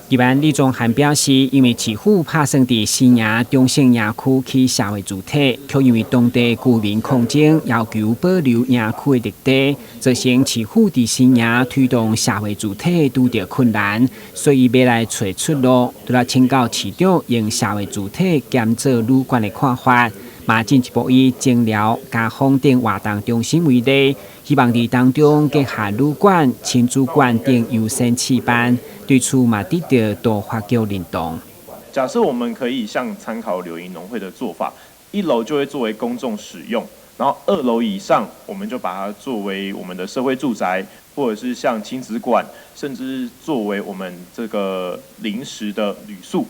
一般李宗翰表示，因为市府拍算伫新营中性营区起社会主体，却因为当地居民抗争，要求保留营区的绿地，造成市府伫新营推动社会主体拄着困难，所以要来找出路，就来请教市长用社会主体兼做旅馆的看法。嘛进一步以诊疗加风电活动中心为例，希望伫当中结合旅馆、亲子馆等优先示范，对此嘛得到多发局认同。假设我们可以像参考柳营农会的做法，1楼就会作为公众使用，然后2楼以上我们就把它作为我们的社会住宅，或者是像亲子馆，甚至作为我们这个临时的旅宿。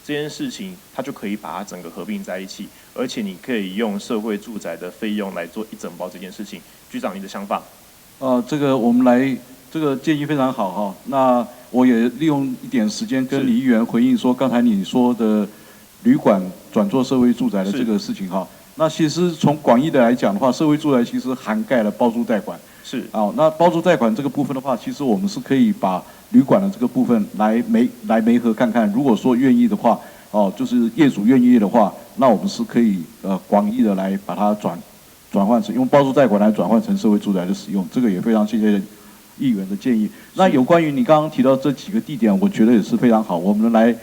这件事情，它就可以把它整个合并在一起，而且你可以用社会住宅的费用来做一整包这件事情。局长，你的想法？这个我们来，这个建议非常好哈。那我也利用一点时间跟李议员回应说，刚才你说的旅馆转做社会住宅的这个事情哈。那其实从广义的来讲的话，社会住宅其实涵盖了包租代管。是。那包租代管这个部分的话，其实我们是可以把旅馆的这个部分来媒合看看，如果说愿意的话，就是业主愿意的话，那我们是可以广义的来把它转换成用包租代管来转换成社会住宅的使用，这个也非常谢谢议员的建议。那有关于你刚刚提到这几个地点，我觉得也是非常好，我们来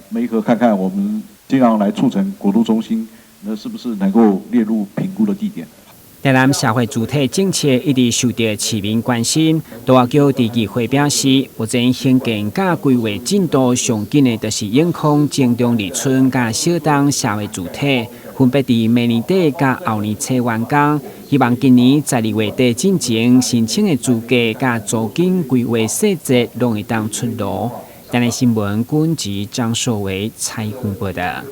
媒合看看，我们尽量来促成国都中心，那是不是能够列入评估的地点？台南社会主体政策一直受到市民关心，都话叫地议会表示，目前兴建甲规划进度上紧的，就是永康、正中里村甲小东社会主体，分别伫明年底甲后年初完工。希望今年12月底进前申请的资格甲租金规划细节，拢会当出炉。台南新闻军局张硕维采访报道。